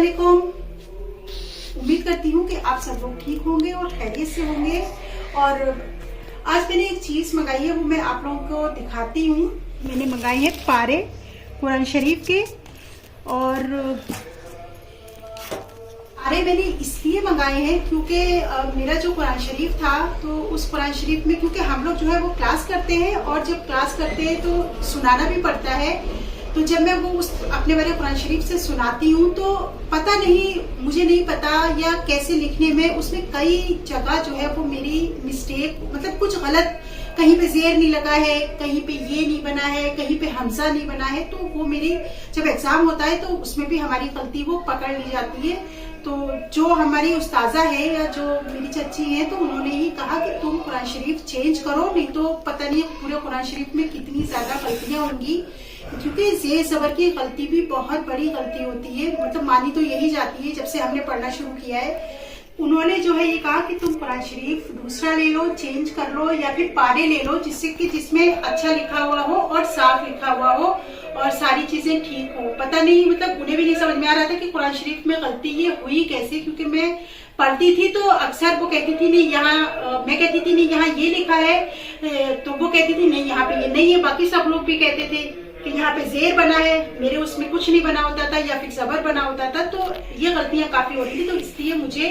अस्सलामुअलैकुम। उम्मीद करती हूँ कि आप सब लोग ठीक होंगे और खैरियत से होंगे। और आज मैंने एक चीज़ मंगाई है, वो मैं आप लोगों को दिखाती हूँ। मैंने मंगाए हैं पारे कुरान शरीफ के। और पारे मैंने इसलिए मंगाए हैं क्योंकि मेरा जो कुरान शरीफ था, तो उस कुरान शरीफ में क्योंकि हम लोग जो है वो क्लास करते हैं, और जब क्लास करते हैं तो सुनाना भी पड़ता है। तो जब मैं वो उस अपने वाले कुरान शरीफ से सुनाती हूँ तो पता नहीं, मुझे नहीं पता या कैसे लिखने में उसमें कई जगह जो है वो मेरी मिस्टेक, मतलब कुछ गलत, कहीं पे जेर नहीं लगा है, कहीं पे ये नहीं बना है, कहीं पे हमजा नहीं बना है। तो वो मेरी जब एग्जाम होता है तो उसमें भी हमारी गलती वो पकड़ ली जाती है। तो जो हमारी उस्ताजा है या जो मेरी चच्ची है, तो उन्होंने ही कहा कि तुम कुरान शरीफ चेंज करो, नहीं तो पता नहीं पूरे कुरान शरीफ में कितनी ज्यादा गलतियां होंगी। क्योंकि ज़ेर ज़बर की गलती भी बहुत बड़ी गलती होती है, मतलब मानी तो यही जाती है जब से हमने पढ़ना शुरू किया है। उन्होंने जो है ये कहा कि तुम कुरान शरीफ दूसरा ले लो, चेंज कर लो, या फिर पारे ले लो जिससे कि जिसमें अच्छा लिखा हुआ हो और साफ लिखा हुआ हो और सारी चीजें ठीक हो। पता नहीं, मतलब उन्हें भी नहीं समझ में आ रहा था कि कुरान शरीफ में गलती ये हुई कैसे। क्योंकि मैं पढ़ती थी तो अक्सर वो कहती थी नहीं यहाँ, मैं कहती थी नहीं यहाँ ये लिखा है, तो वो कहती थी नहीं यहाँ पे ये नहीं है। बाकी सब लोग भी कहते थे कि यहाँ पे जेर बना है, मेरे उसमें कुछ नहीं बना होता था, या फिर जबर बना होता था। तो ये गलतियां काफी हो रही थी, तो इसलिए मुझे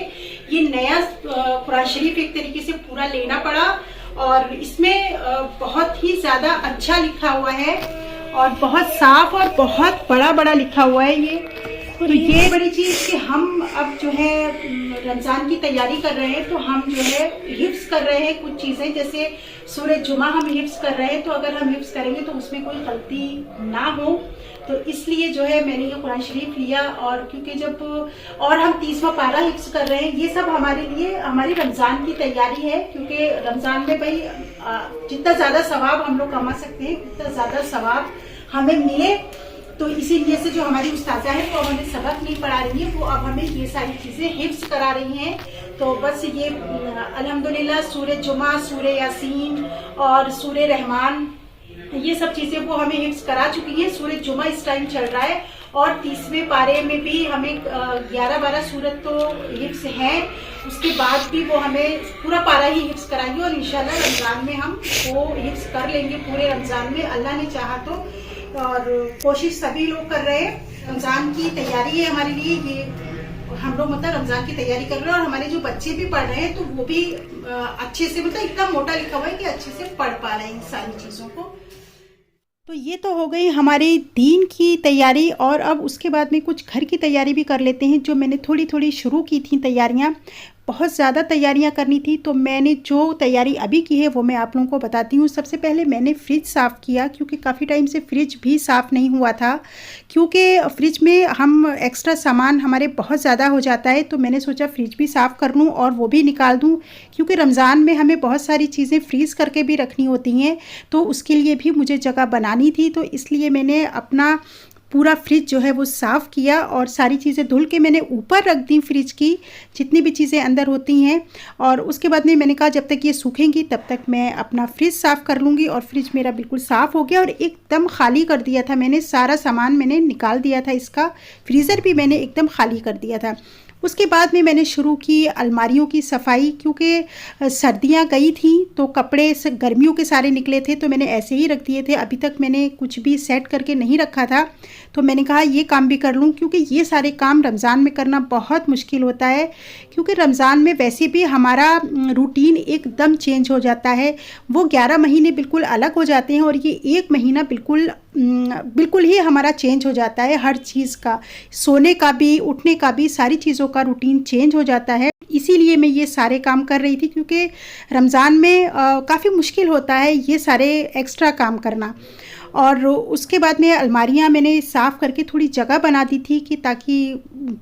ये नया कुरान शरीफ एक तरीके से पूरा लेना पड़ा। और इसमें बहुत ही ज्यादा अच्छा लिखा हुआ है और बहुत साफ और बहुत बड़ा बड़ा लिखा हुआ है ये। तो ये बड़ी चीज कि हम अब जो है रमजान की तैयारी कर रहे हैं, तो हम जो है हिफ्स कर रहे हैं कुछ चीजें, जैसे सूरह जुमा हम हिफ्स कर रहे हैं। तो अगर हम हिफ्स करेंगे तो उसमें कोई गलती ना हो, तो इसलिए जो है मैंने ये कुरान शरीफ लिया। और क्योंकि जब और हम 30वां पारा हिफ्स कर रहे हैं, ये सब हमारे लिए हमारी रमजान की तैयारी है। क्योंकि रमजान में भाई जितना ज्यादा सवाब हम लोग कमा सकते हैं, उतना ज्यादा सवाब हमें मिले। तो इसीलिए से जो हमारी उस्ताजा है वो अब हमें सबक नहीं पढ़ा रही है, वो अब हमें ये सारी चीजें हिफ्स करा रही हैं। तो बस ये अल्हम्दुलिल्लाह सूरह जुमा, सूरह यासीन और सूरह रहमान, ये सब चीजें वो हमें हिफ्स करा चुकी हैं। सूरह जुमा इस टाइम चल रहा है और 30वें पारे में भी हमें 11-12 सूरत तो हिफ्स है। उसके बाद भी वो हमें पूरा पारा ही हिफ्स कराएंगे और इंशाल्लाह रमजान में हम वो हिफ्स कर लेंगे पूरे रमजान में, अल्लाह ने चाहा तो। और कोशिश सभी लोग कर रहे हैं, रमजान की तैयारी है हमारे लिए ये। हम लोग मतलब रमजान की तैयारी कर रहे हैं और हमारे जो बच्चे भी पढ़ रहे हैं तो वो भी अच्छे से, मतलब इतना मोटा लिखा हुआ है कि अच्छे से पढ़ पा रहे हैं इन सारी चीजों को। तो ये तो हो गई हमारी दीन की तैयारी, और अब उसके बाद में कुछ घर की तैयारी भी कर लेते हैं, जो मैंने थोड़ी थोड़ी शुरू की थी तैयारियां। बहुत ज़्यादा तैयारियां करनी थी, तो मैंने जो तैयारी अभी की है वो मैं आप लोगों को बताती हूँ। सबसे पहले मैंने फ्रिज साफ़ किया, क्योंकि काफ़ी टाइम से फ्रिज भी साफ़ नहीं हुआ था। क्योंकि फ्रिज में हम एक्स्ट्रा सामान हमारे बहुत ज़्यादा हो जाता है, तो मैंने सोचा फ्रिज भी साफ़ कर लूँ और वो भी निकाल दूँ। क्योंकि रमज़ान में हमें बहुत सारी चीज़ें फ्रीज़ करके भी रखनी होती हैं, तो उसके लिए भी मुझे जगह बनानी थी। तो इसलिए मैंने अपना पूरा फ्रिज जो है वो साफ़ किया और सारी चीज़ें धुल के मैंने ऊपर रख दी, फ्रिज की जितनी भी चीज़ें अंदर होती हैं। और उसके बाद में मैंने कहा जब तक ये सूखेंगी तब तक मैं अपना फ्रिज साफ़ कर लूँगी। और फ्रिज मेरा बिल्कुल साफ़ हो गया और एकदम खाली कर दिया था मैंने, सारा सामान मैंने निकाल दिया था इसका। फ्रीज़र भी मैंने एकदम खाली कर दिया था। उसके बाद में मैंने शुरू की अलमारियों की सफाई, क्योंकि सर्दियां गई थी तो कपड़े गर्मियों के सारे निकले थे, तो मैंने ऐसे ही रख दिए थे। अभी तक मैंने कुछ भी सेट करके नहीं रखा था, तो मैंने कहा ये काम भी कर लूँ, क्योंकि ये सारे काम रमज़ान में करना बहुत मुश्किल होता है। क्योंकि रमज़ान में वैसे भी हमारा रूटीन एकदम चेंज हो जाता है। वो 11 महीने बिल्कुल अलग हो जाते हैं और ये एक महीना बिल्कुल ही हमारा चेंज हो जाता है। हर चीज़ का, सोने का भी, उठने का भी, सारी चीज़ों का रूटीन चेंज हो जाता है। इसीलिए मैं ये सारे काम कर रही थी, क्योंकि रमज़ान में काफ़ी मुश्किल होता है ये सारे एक्स्ट्रा काम करना। और उसके बाद में अलमारियाँ मैंने साफ़ करके थोड़ी जगह बना दी थी कि ताकि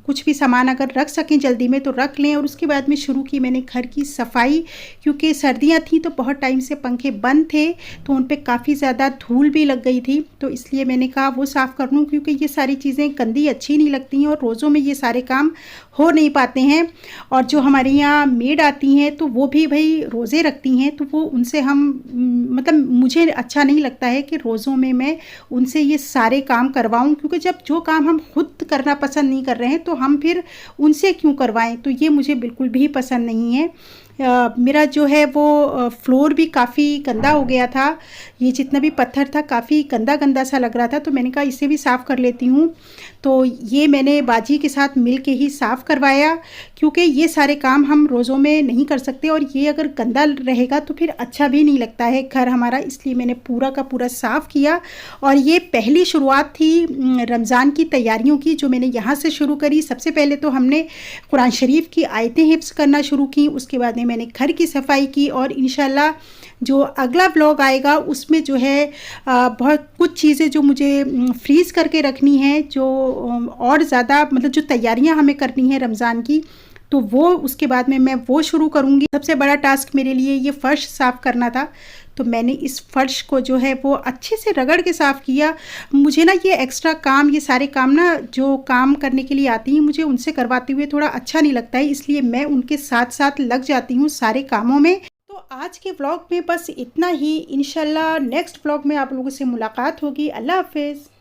कुछ भी सामान अगर रख सकें जल्दी में तो रख लें। और उसके बाद में शुरू की मैंने घर की सफाई, क्योंकि सर्दियाँ थी तो बहुत टाइम से पंखे बंद थे, तो उन पे काफ़ी ज़्यादा धूल भी लग गई थी। तो इसलिए मैंने कहा वो साफ़ कर लूँ, क्योंकि ये सारी चीज़ें गंदी अच्छी नहीं लगती हैं और रोज़ों में ये सारे काम हो नहीं पाते हैं। और जो हमारे यहाँ मेड आती हैं तो वो भी भाई रोज़े रखती हैं, तो वो उनसे हम मतलब मुझे अच्छा नहीं लगता है कि रोज़ों में मैं उनसे ये सारे काम करवाऊं, क्योंकि जब जो काम हम खुद करना पसंद नहीं कर रहे हैं तो हम फिर उनसे क्यों करवाएं। तो ये मुझे बिल्कुल भी पसंद नहीं है। मेरा जो है वो फ्लोर भी काफ़ी गंदा हो गया था, ये जितना भी पत्थर था काफ़ी गंदा गंदा सा लग रहा था, तो मैंने कहा इसे भी साफ़ कर लेती हूँ। तो ये मैंने बाजी के साथ मिल के ही साफ़ करवाया, क्योंकि ये सारे काम हम रोज़ों में नहीं कर सकते और ये अगर गंदा रहेगा तो फिर अच्छा भी नहीं लगता है घर हमारा, इसलिए मैंने पूरा का पूरा साफ़ किया। और ये पहली शुरुआत थी रमज़ान की तैयारियों की, जो मैंने यहाँ से शुरू करी। सबसे पहले तो हमने कुरान शरीफ की आयतें हिफ्ज़ करना शुरू की, उसके बाद में मैंने घर की सफाई की, और इंशाल्लाह जो अगला व्लॉग आएगा उसमें जो है बहुत कुछ चीज़ें जो मुझे फ्रीज़ करके रखनी है, जो और ज़्यादा मतलब जो तैयारियां हमें करनी है रमज़ान की, तो वो उसके बाद में मैं वो शुरू करूँगी। सबसे बड़ा टास्क मेरे लिए ये फ़र्श साफ़ करना था, तो मैंने इस फ़र्श को जो है वो अच्छे से रगड़ के साफ़ किया। मुझे ना ये एक्स्ट्रा काम, ये सारे काम ना जो काम करने के लिए आती हैं, मुझे उनसे करवाते हुए थोड़ा अच्छा नहीं लगता है, इसलिए मैं उनके साथ साथ लग जाती हूँ सारे कामों में। तो आज के व्लॉग में बस इतना ही। इंशाल्लाह नेक्स्ट व्लॉग में आप लोगों से मुलाकात होगी। अल्लाह हाफ़िज़।